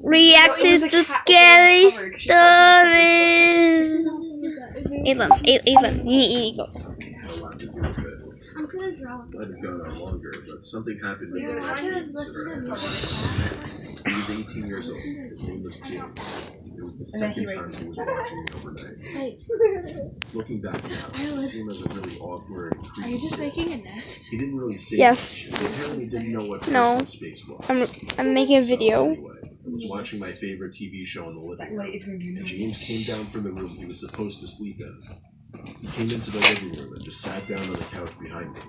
Reacted to scary stories. Ethan, you go. I'm gonna draw. Might have gone on longer, but something happened. We were about to listen to music. He was 18 years old. His name was James. It was the second time he was watching it overnight. Looking back now, it seemed as a really awkward. Are you just making a nest? He didn't really say Yes. much. He apparently didn't know what No. personal space was. I'm making a video. So anyway, I was watching my favorite TV show in the living room. And James came down from the room he was supposed to sleep in. He came into the living room and just sat down on the couch behind me.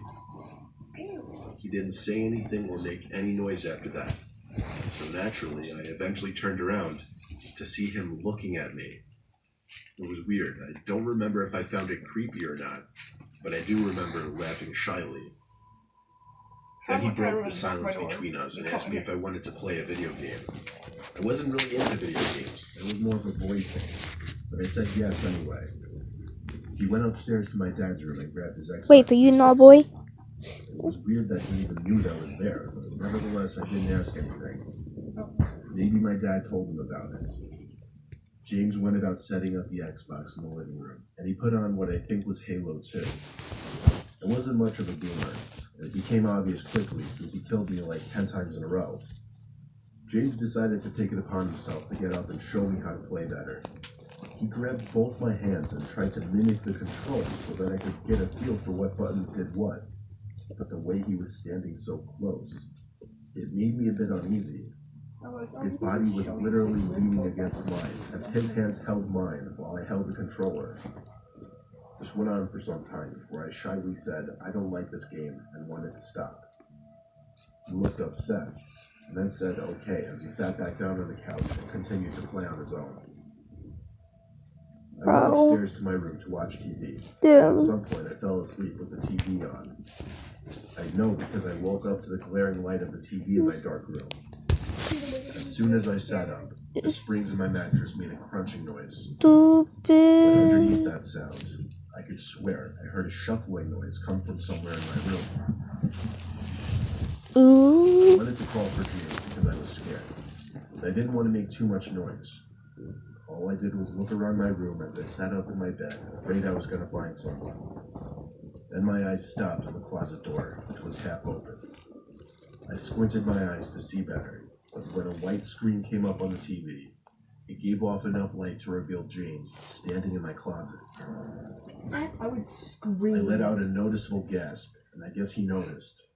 He didn't say anything or make any noise after that. So naturally, I eventually turned around to see him looking at me. It was weird. I don't remember if I found it creepy or not, but I do remember laughing shyly. Then he broke the silence between us and asked me if I wanted to play a video game. I wasn't really into video games. It was more of a boy thing, but I said yes anyway. He went upstairs to my dad's room and grabbed his Xbox. Wait, so you know a boy? It was weird that he even knew that I was there, but nevertheless, I didn't ask anything. Maybe my dad told him about it. James went about setting up the Xbox in the living room, and he put on what I think was Halo 2. I wasn't much of a gamer, and it became obvious quickly since he killed me like 10 times in a row. James decided to take it upon himself to get up and show me how to play better. He grabbed both my hands and tried to mimic the controls so that I could get a feel for what buttons did what. But the way he was standing so close, it made me a bit uneasy. His body was literally leaning against mine, as his hands held mine while I held the controller. This went on for some time before I shyly said I don't like this game and wanted to stop. He looked upset, and then said okay as he sat back down on the couch and continued to play on his own. I went upstairs to my room to watch TV. At some point I fell asleep with the TV on. I know because I woke up to the glaring light of the TV in my dark room. As soon as I sat up, the springs in my mattress made a crunching noise. But underneath that sound, I could swear I heard a shuffling noise come from somewhere in my room. I wanted to call for James because I was scared, but I didn't want to make too much noise. All I did was look around my room as I sat up in my bed, afraid I was going to find someone. Then my eyes stopped on the closet door, which was half open. I squinted my eyes to see better, but when a white screen came up on the TV, it gave off enough light to reveal James standing in my closet. I would scream. I let out a noticeable gasp, and I guess he noticed.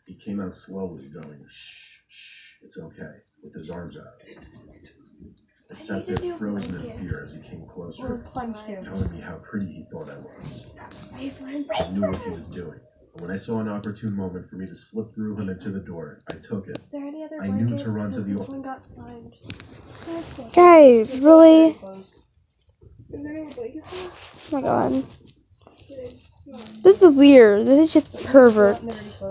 He came out slowly, going, shh, shh, it's okay, with his arms out. I sat there frozen in fear as he came closer, telling me how pretty he thought I was. I knew what he was doing. And when I saw an opportune moment for me to slip through him into the door, I took it. Is there any other I knew to run to the This one got slimed. Guys, really? Is there any blankets? Oh my god. This is weird. This is just perverts.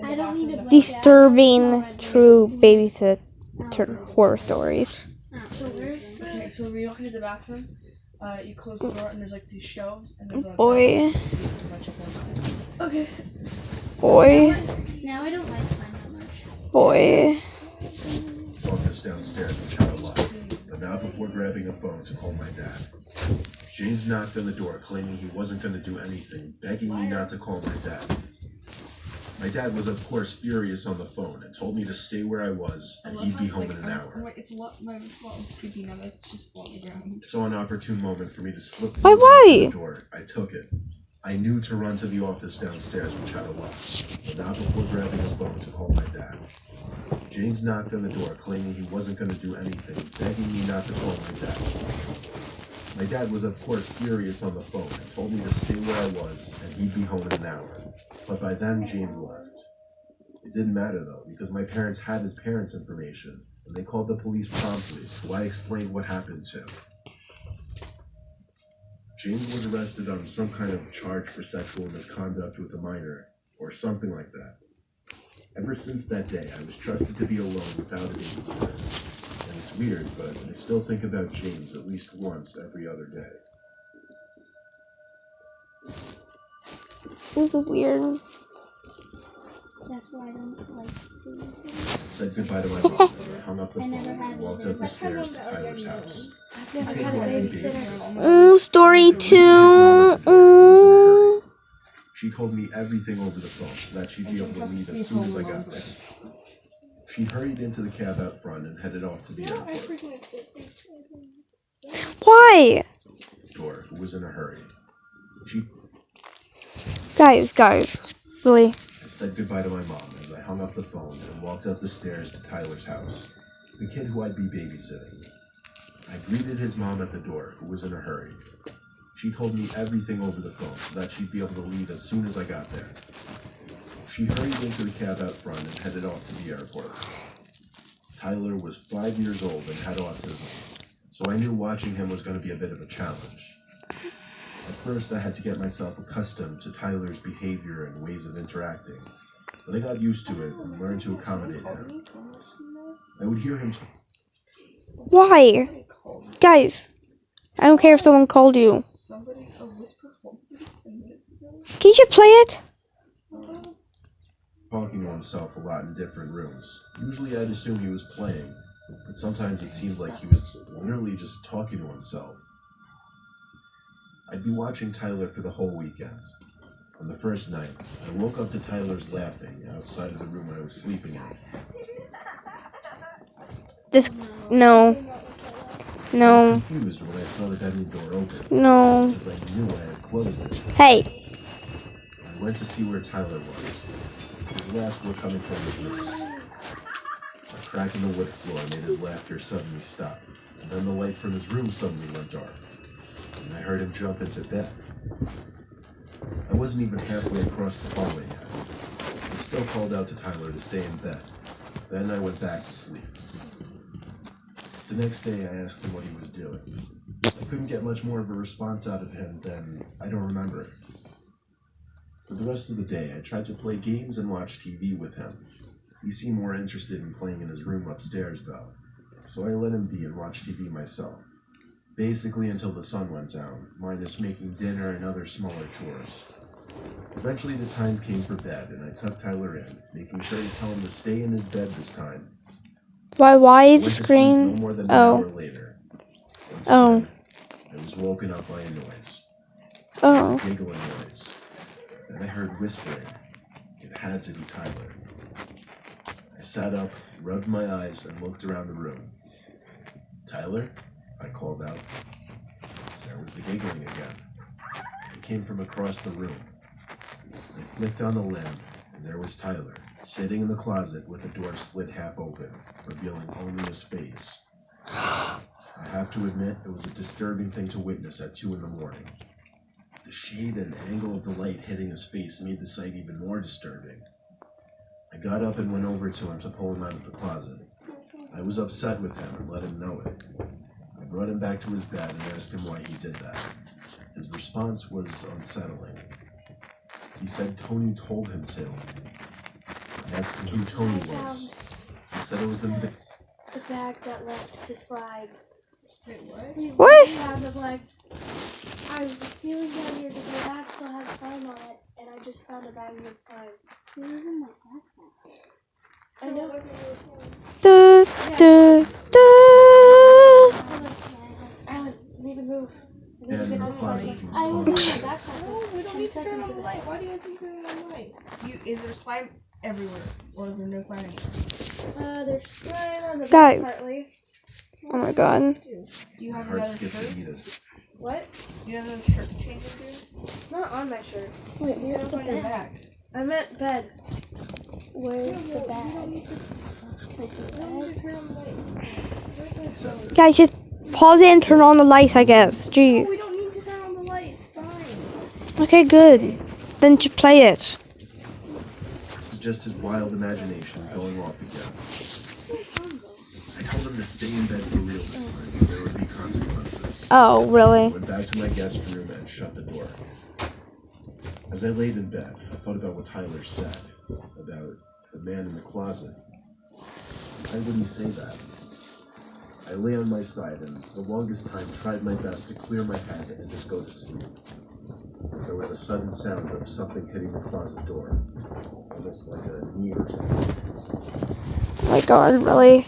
I don't need a blanket. Disturbing true babysit horror stories. So where's the... Okay, so when you walk into the bathroom, you close the door and there's like these shelves and there's a Boy. Okay. Boy. Now I don't like slime that much. Boy. Walked us downstairs, which had a lock, but not before grabbing a phone to call my dad. James knocked on the door, claiming he wasn't going to do anything, begging me not to call my dad. My dad was, of course, furious on the phone and told me to stay where I was and he'd be home in an hour. Wait, it's my fault. It's creepy now. That's just on the ground. I saw an opportune moment for me to slip Why? through the door. I took it. I knew to run to the office downstairs, which had a lock, but not before grabbing a phone to call my dad. James knocked on the door, claiming he wasn't going to do anything, begging me not to call my dad. My dad was, of course, furious on the phone and told me to stay where I was and he'd be home in an hour. But by then, James left. It didn't matter, though, because my parents had his parents' information, and they called the police promptly, who I explained what happened to. James was arrested on some kind of charge for sexual misconduct with a minor, or something like that. Ever since that day, I was trusted to be alone without a babysitter. And it's weird, but I still think about James at least once every other day. This is weird. That's why I don't like babysitting. I said goodbye to my mom. I hung up the I phone never have and walked either. up the stairs to Tyler's house. I've never had a babysitter. Ooh, story His mom at the 2. door was in a hurry. Ooh. She told me everything over the phone so that she'd be able to leave as soon as I got there. She hurried into the cab out front and headed off to the No, I airport. freaking escaped. Why? Door, who was in a hurry. She Guys, really? I said goodbye to my mom as I hung up the phone and walked up the stairs to Tyler's house, the kid who I'd be babysitting. I greeted his mom at the door, who was in a hurry. She told me everything over the phone so that she'd be able to leave as soon as I got there. She hurried into the cab out front and headed off to the airport. Tyler was 5 years old and had autism, so I knew watching him was going to be a bit of a challenge. At first, I had to get myself accustomed to Tyler's behavior and ways of interacting, but I got used to it and learned to accommodate him. I would hear him Why? Guys, I don't care if someone called you. Somebody a whisper told me 10 minutes ago. Can you just play it? talking to himself a lot in different rooms. Usually I'd assume he was playing, but sometimes it seemed like he was literally just talking to himself. I'd be watching Tyler for the whole weekend. On the first night, I woke up to Tyler's laughing outside of the room I was sleeping in. No. I No. was confused when I saw the bedroom door open, No. because I knew I had closed it. Hey. I went to see where Tyler was. His laughs were coming from his room. A crack in the wood floor made his laughter suddenly stop, and then the light from his room suddenly went dark, and I heard him jump into bed. I wasn't even halfway across the hallway yet. I still called out to Tyler to stay in bed. Then I went back to sleep. The next day I asked him what he was doing. I couldn't get much more of a response out of him than, I don't remember it. For the rest of the day, I tried to play games and watch TV with him. He seemed more interested in playing in his room upstairs, though, so I let him be and watch TV myself. Basically until the sun went down, minus making dinner and other smaller chores. Eventually the time came for bed, and I tucked Tyler in, making sure to tell him to stay in his bed this time. Why I is went the to sleep screen? no more than an Oh. hour later. Once Oh. again, I was woken up by a noise. It Oh. was a giggling noise. Then I heard whispering. It had to be Tyler. I sat up, rubbed my eyes, and looked around the room. Tyler? I called out. There was the giggling again. It came from across the room. I flicked on the lamp, and there was Tyler, sitting in the closet with the door slit half open, revealing only his face. I have to admit, it was a disturbing thing to witness at 2 in the morning. The shade and angle of the light hitting his face made the sight even more disturbing. I got up and went over to him to pull him out of the closet. I was upset with him and let him know it. I brought him back to his bed and asked him why he did that. His response was unsettling. He said Tony told him to. I asked him who Tony was. He said it was the bag that left the slide. Wait, what? What? Yeah, the bag. I was feeling down here because my bag still had slime on it, and I just found a bag with slime. It was in my backpack. I know. Du, du, du. Alan, you need to move. man in the closet who I was was in my calling. backpack. No, we don't need to turn on the seconds. light. Why do you have to turn on the light? Is there slime everywhere, or is there no slime anywhere? There's slime on the Guys. back partly. Oh my god. Do you My have heart another skipped a shirt? beat. What? Do you have another shirt to change into? It's not on my shirt. Wait, It's where's the on your bed? back. I meant bed. Where's the bag? Can I see the bag? Guys, just pause it and turn on the light, I guess. No, Jeez. we don't need to turn on the light. It's fine. Okay, good. Then just play it. It was just his wild imagination going off again. I told him to stay in bed for real this time, because there would be consequences. Oh, I really? went back to my guest room and shut the door. As I laid in bed, I thought about what Tyler said, about the man in the closet. Why would he say that? I lay on my side and the longest time tried my best to clear my head and just go to sleep. There was a sudden sound of something hitting the closet door, almost like a knee or something. Oh my god, really?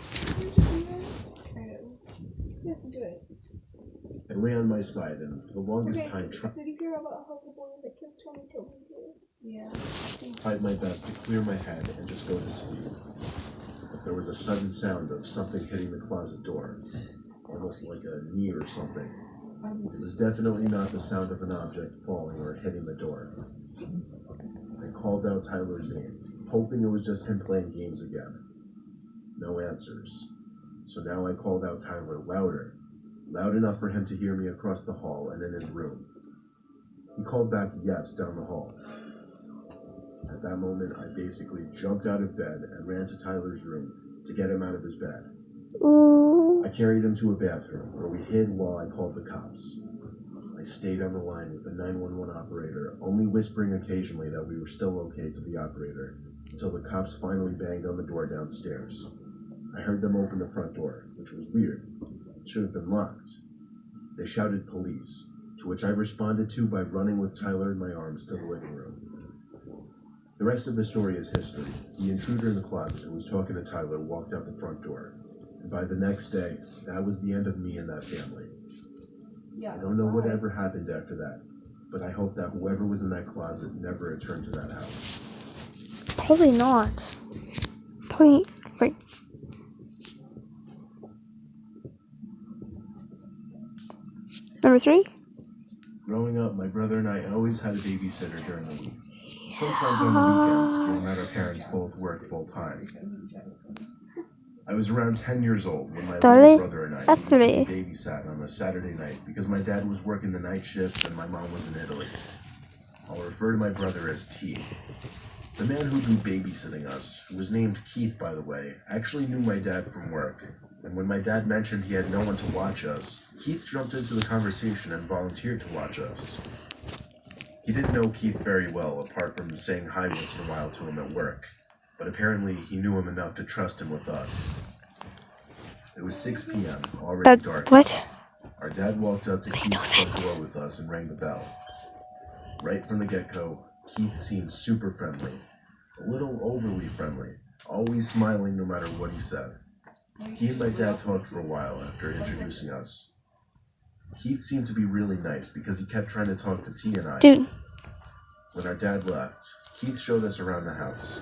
Yes, do it. I lay on my side and the longest Okay, time so did you hear about how the boy was like kissed 20 till we do it? Yeah. tried my best to clear my head and just go to sleep. There was a sudden sound of something hitting the closet door, almost like a knee or something. It was definitely not the sound of an object falling or hitting the door. I called out Tyler's name, hoping it was just him playing games again. No answers. So now I called out Tyler louder, loud enough for him to hear me across the hall and in his room. He called back yes down the hall. At that moment, I basically jumped out of bed and ran to Tyler's room to get him out of his bed. Ooh. I carried him to a bathroom where we hid while I called the cops. I stayed on the line with the 911 operator, only whispering occasionally that we were still okay to the operator, until the cops finally banged on the door downstairs. I heard them open the front door, which was weird. It should have been locked. They shouted police, to which I responded to by running with Tyler in my arms to the living room. The rest of the story is history. The intruder in the closet who was talking to Tyler walked out the front door. And by the next day, that was the end of me and that family. Yeah. I don't know whatever happened after that, but I hope that whoever was in that closet never returned to that house. Probably not. Probably. Wait. Number 3? Growing up, my brother and I always had a babysitter during the week. Sometimes on the weekends, given that our parents both worked full time. I was around 10 years old when my Story little brother and I of needed to 3. be babysat on a Saturday night because my dad was working the night shift and my mom was in Italy. I'll refer to my brother as T. The man who'd be babysitting us, who was named Keith by the way, actually knew my dad from work. And when my dad mentioned he had no one to watch us, Keith jumped into the conversation and volunteered to watch us. He didn't know Keith very well, apart from saying hi once in a while to him at work, but apparently he knew him enough to trust him with us. It was 6 p.m., already dark. What? Our dad walked up to Makes Keith's no front sense. door with us and rang the bell. Right from the get-go, Keith seemed super friendly, a little overly friendly, always smiling no matter what he said. He and my dad talked for a while after introducing us. Keith seemed to be really nice because he kept trying to talk to T and I. Dude. When our dad left, Keith showed us around the house.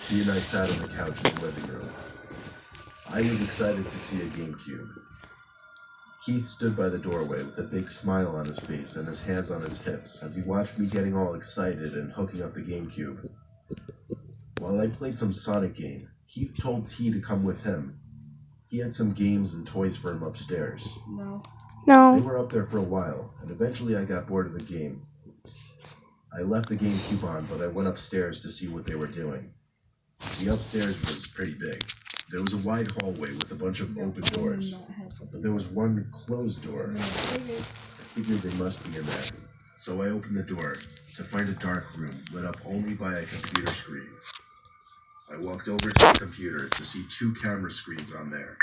T and I sat on the couch in the living room. I was excited to see a GameCube. Keith stood by the doorway with a big smile on his face and his hands on his hips as he watched me getting all excited and hooking up the GameCube. While I played some Sonic game, Keith told T to come with him. He had some games and toys for him upstairs. No. They No. were up there for a while, and eventually I got bored of the game. I left the GameCube on, but I went upstairs to see what they were doing. The upstairs was pretty big. There was a wide hallway with a bunch of open doors, but there was one closed door. I figured they must be in there, so I opened the door to find a dark room lit up only by a computer screen. I walked over to the computer to see 2 camera screens on there.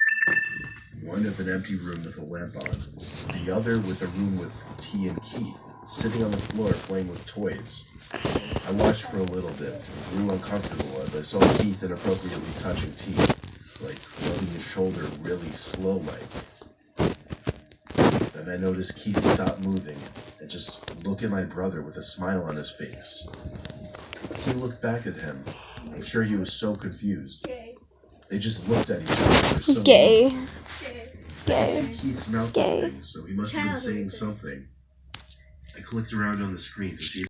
One of an empty room with a lamp on, the other with a room with T and Keith, sitting on the floor playing with toys. I watched for a little bit, grew uncomfortable as I saw Keith inappropriately touching T, like rubbing his shoulder really slow-like. Then I noticed Keith stop moving and just look at my brother with a smile on his face. T looked back at him. I'm sure he was so confused. Gay. They just looked at each other for so long. Gay. Gay. I could Gay. see Keith's mouth Gay. moving, so he must have been saying Childish. something. I clicked around on the screen to see